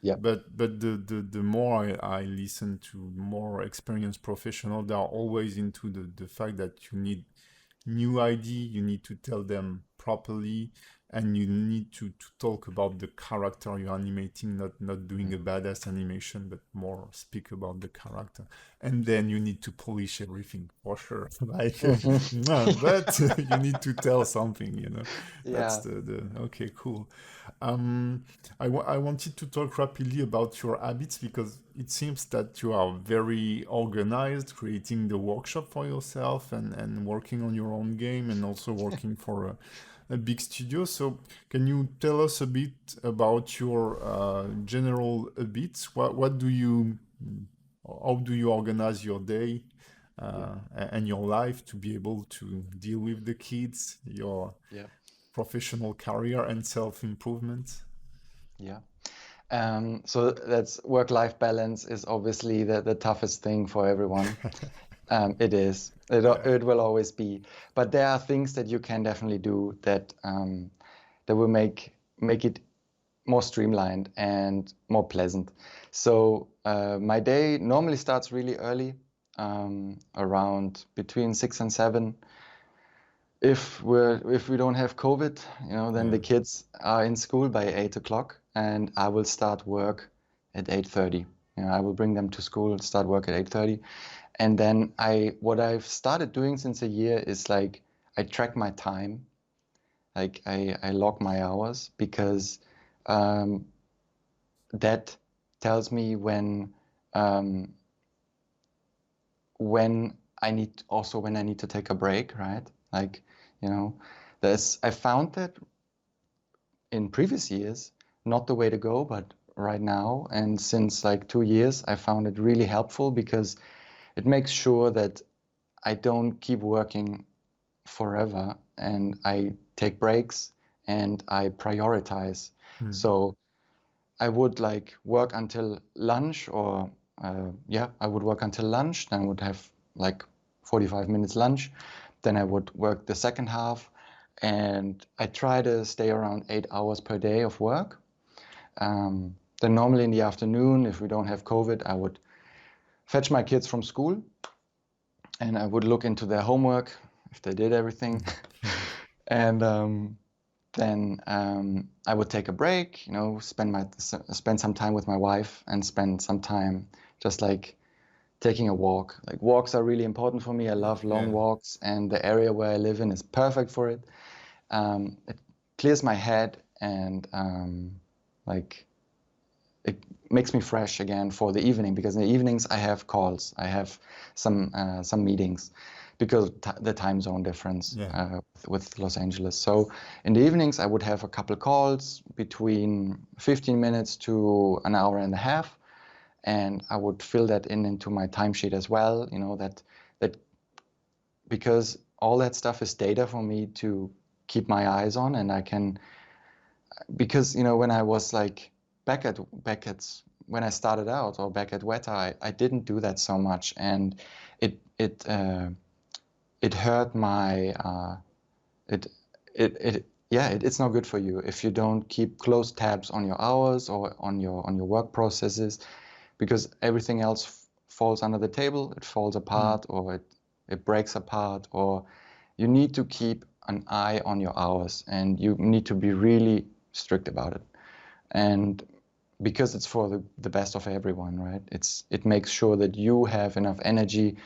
Yeah. But the more I listen to more experienced professionals, they are always into the fact that you need new ID, you need to tell them properly, and you need to talk about the character you're animating, not doing a badass animation, but more speak about the character. And then you need to polish everything for sure. Like, no, but you need to tell something, you know. That's Yeah. the okay, cool. Um, I wanted to talk rapidly about your habits because it seems that you are very organized, creating the workshop for yourself and working on your own game and also working for a big studio. So can you tell us a bit about your general habits? What do you, how do you organize your day Yeah. and your life to be able to deal with the kids, your Yeah. professional career and self-improvement? Yeah. So that's work-life balance is obviously the toughest thing for everyone. It is. Yeah. It will always be. But there are things that you can definitely do that that will make it more streamlined and more pleasant. So my day normally starts really early, around between 6 and 7. If we don't have COVID, then Yeah. the kids are in school by 8 o'clock, and I will start work at 8:30. I will bring them to school, start work at 8:30, and then what I've started doing since a year is like I track my time, like I log my hours because um, that tells me um, when when I need to take a break, right? Like, you know, I found that in previous years, not the way to go, but right now, and since like 2 years, I found it really helpful because it makes sure that I don't keep working forever and I take breaks and I prioritize. Hmm. So I would like work until lunch I would work until lunch, then I would have like 45 minutes lunch. Then I would work the second half and I try to stay around 8 hours per day of work. Then normally in the afternoon, if we don't have COVID, I would fetch my kids from school and I would look into their homework if they did everything. And then I would take a break, spend some time with my wife and spend some time just like taking a walk. Like walks are really important for me. I love long Yeah. walks, and the area where I live in is perfect for it. It clears my head and like it makes me fresh again for the evening because in the evenings I have calls, I have some meetings because the time zone difference Yeah. with Los Angeles. So in the evenings I would have a couple calls between 15 minutes to an hour and a half, and I would fill that into my timesheet as well. That because all that stuff is data for me to keep my eyes on, and I can because when I was like back at when I started out or back at Weta, I didn't do that so much, and it it uh, it hurt my it it yeah it's not good for you if you don't keep close tabs on your hours or on your work processes, because everything else falls under the table, it falls Hmm. apart, or it breaks apart, or you need to keep an eye on your hours and you need to be really strict about it. And because it's for the best of everyone, right? It makes sure that you have enough energy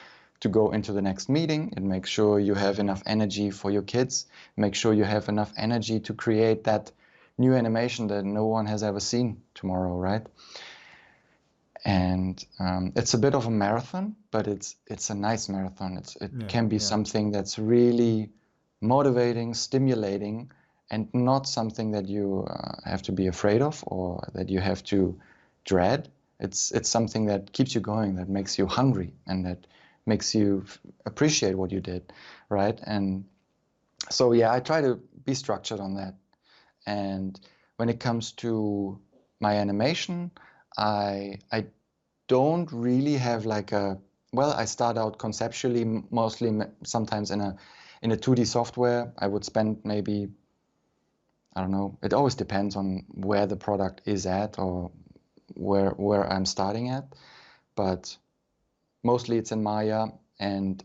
to go into the next meeting. It makes sure you have enough energy for your kids. Make sure you have enough energy to create that new animation that no one has ever seen tomorrow, right? And it's a bit of a marathon, but it's a nice marathon. It Yeah. can be Yeah. something that's really motivating, stimulating, and not something that you have to be afraid of or that you have to dread. It's something that keeps you going, that makes you hungry, and that makes you appreciate what you did, right? And so yeah, I try to be structured on that. And when it comes to my animation, I don't really have like I start out conceptually mostly sometimes in a 2D software. I would spend maybe, I don't know, it always depends on where the product is at or where I'm starting at, but mostly it's in Maya, and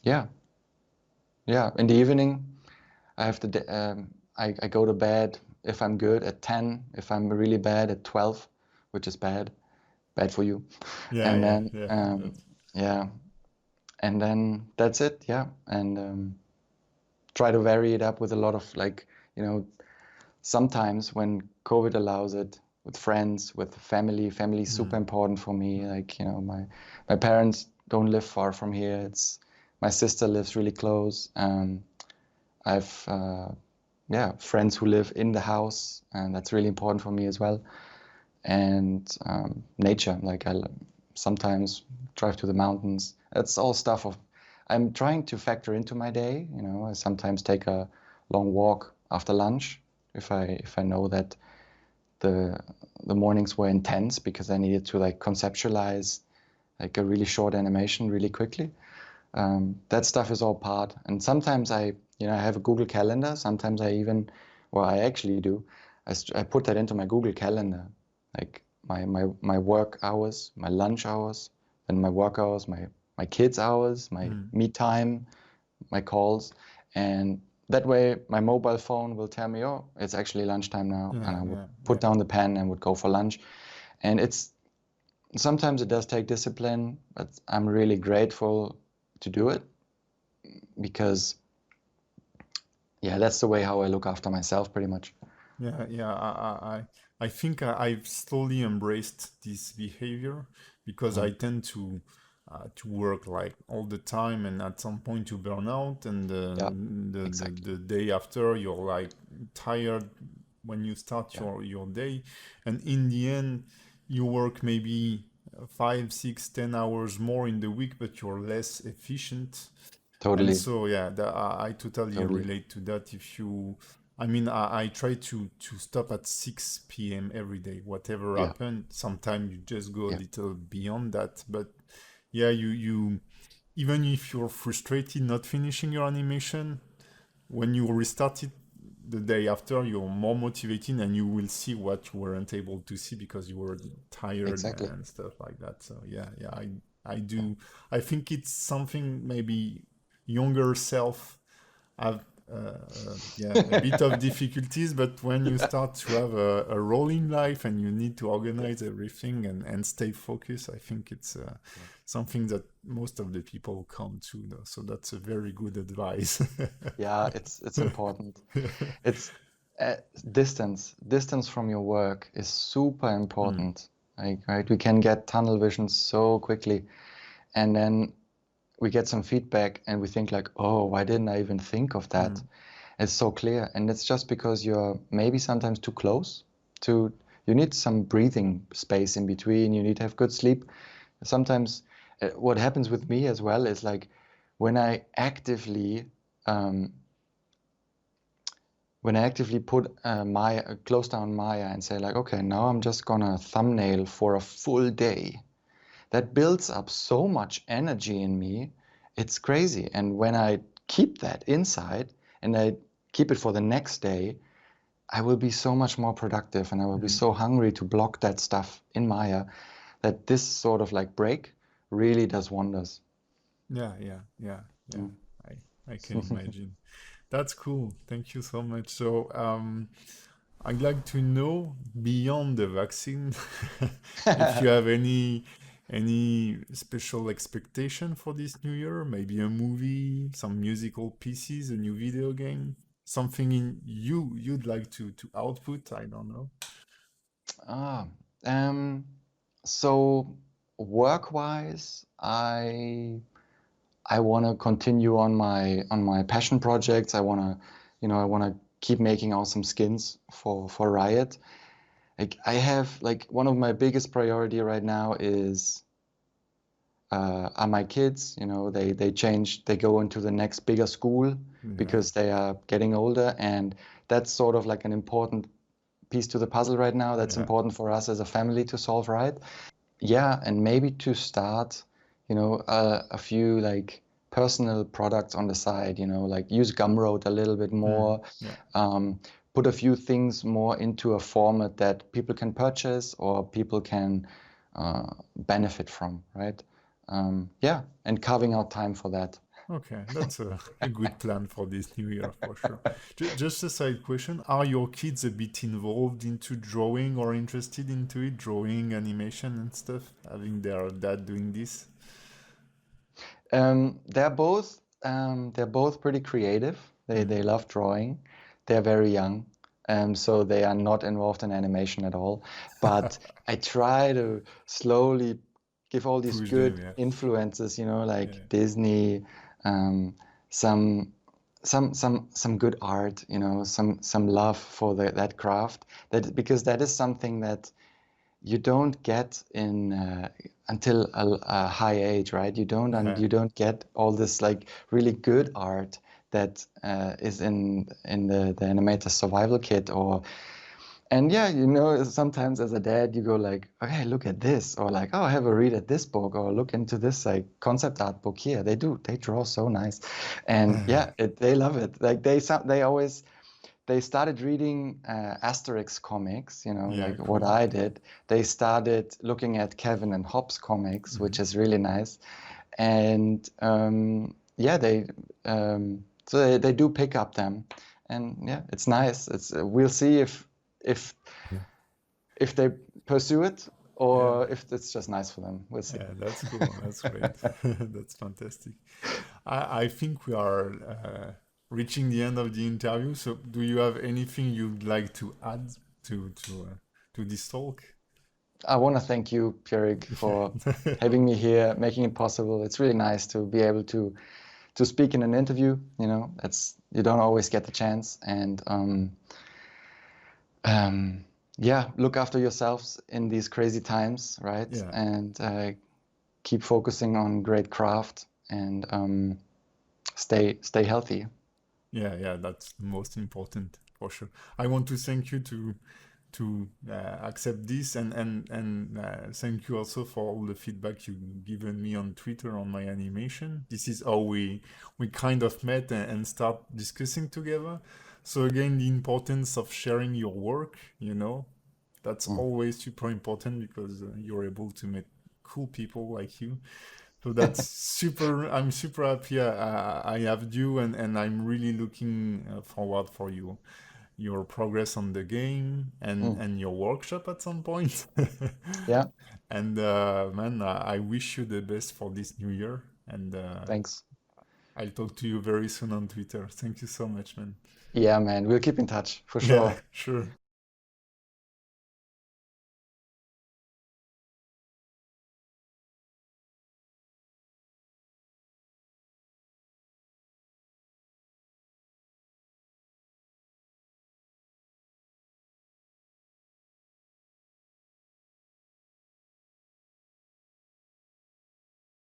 yeah. In the evening, I have to I go to bed if I'm good at 10, if I'm really bad at 12, which is bad for you. Yeah, And yeah, then yeah. yeah, and then that's it. Yeah, and try to vary it up with a lot of, like, sometimes when COVID allows it, with friends, with family. Family is super important for me. Like, my parents don't live far from here. It's my sister lives really close. I've friends who live in the house, and that's really important for me as well. And nature, like I sometimes drive to the mountains. That's all stuff I'm trying to factor into my day. I sometimes take a long walk after lunch if I know that the mornings were intense, because I needed to, like, conceptualize like a really short animation really quickly. That stuff is all part. And sometimes I have a Google Calendar. Sometimes I actually do. I put that into my Google Calendar, like my work hours, my lunch hours, then my work hours, my kids' hours, my me time, my calls, and that way my mobile phone will tell me, oh, it's actually lunchtime now, and I would put down the pen and would go for lunch. And sometimes it does take discipline, but I'm really grateful to do it, because that's the way how I look after myself, pretty much. Yeah. I think I've slowly embraced this behavior, because I tend to work like all the time, and at some point to burn out, and Exactly. the day after you're like tired when you start your day, and in the end you work maybe 5, 6, 10 hours more in the week, but you're less efficient. And Totally. so, I totally Totally. relate to that. I try to stop at 6 p.m. every day, whatever Yeah. happened. Sometimes you just go a Yeah. little beyond that. But yeah, you even if you're frustrated not finishing your animation, when you restart it the day after, you're more motivated, and you will see what you weren't able to see because you were tired Exactly. and stuff like that. So I do. I think it's something maybe younger self have a bit of difficulties, but when you start to have a rolling life and you need to organize everything and stay focused, I think it's something that most of the people come to, though. So that's a very good advice. Yeah, it's important. It's distance from your work is super important. Like, right, we can get tunnel vision so quickly, and then we get some feedback and we think like, oh, why didn't I even think of that? It's so clear, and it's just because you're maybe sometimes too close to. You need some breathing space in between. You need to have good sleep. Sometimes what happens with me as well is, like, when I actively um, put Maya, close down Maya, and say like, okay, now I'm just gonna thumbnail for a full day. That builds up so much energy in me. It's crazy. And when I keep that inside and I keep it for the next day, I will be so much more productive, and I will be so hungry to block that stuff in Maya, that this sort of like break really does wonders. Yeah. Mm. I can imagine. That's cool. Thank you so much. So, I'd like to know, beyond the vaccine, if you have any special expectation for this new year. Maybe a movie, some musical pieces, a new video game, something you'd like to output. I don't know. Ah, um, so work-wise, I want to continue on my passion projects. I want to keep making awesome skins for Riot. Like, I have, like, one of my biggest priority right now are my kids. They go into the next bigger school because they are getting older, and that's sort of like an important piece to the puzzle right now. That's important for us as a family to solve, right? Yeah, and maybe to start, a few, like, personal products on the side, like use Gumroad a little bit more, Yeah. um, put a few things more into a format that people can purchase or people can benefit from, right? Yeah, and carving out time for that. Okay, that's a good plan for this new year for sure. Just a side question: are your kids a bit involved into drawing or interested into it, drawing, animation, and stuff? Having their dad doing this? They're both pretty creative. They love drawing. They're very young, so they are not involved in animation at all. But I try to slowly give all these Push them, good yeah. influences, like Yeah. Disney, um, some some good art, some love for that craft. That because that is something that you don't get in until a high age, right? Yeah. You don't get all this like really good art that is in the animator survival kit and yeah, sometimes as a dad you go like, okay, look at this, or like, oh, have a read at this book, or look into this like concept art book here. They draw so nice, and yeah, they love it. Like they started reading Asterix comics, Yeah, like what cool. I did. They started looking at Kevin and Hobbes comics, which is really nice. And yeah, they do pick up them, and yeah, it's nice. It's we'll see if Yeah. if they pursue it Yeah. or if it's just nice for them. We'll see. Yeah, that's cool. That's great. That's fantastic. I think we are reaching the end of the interview. So, do you have anything you'd like to add to this talk? I want to thank you, Pierrick, for Yeah. having me here, making it possible. It's really nice to be able to speak in an interview. That's you don't always get the chance, and yeah, look after yourselves in these crazy times, right? Yeah. And keep focusing on great craft and stay healthy. Yeah, that's the most important for sure. I want to thank you to accept this and thank you also for all the feedback you've given me on Twitter on my animation. This is how we kind of met and start discussing together. So again, the importance of sharing your work, that's always super important because you're able to meet cool people like you. So that's I'm super happy I have you and I'm really looking forward for your progress on the game and your workshop at some point. Yeah, And man, I wish you the best for this new year. And thanks. I'll talk to you very soon on Twitter. Thank you so much, man. Yeah, man, we'll keep in touch for Yeah, sure. sure.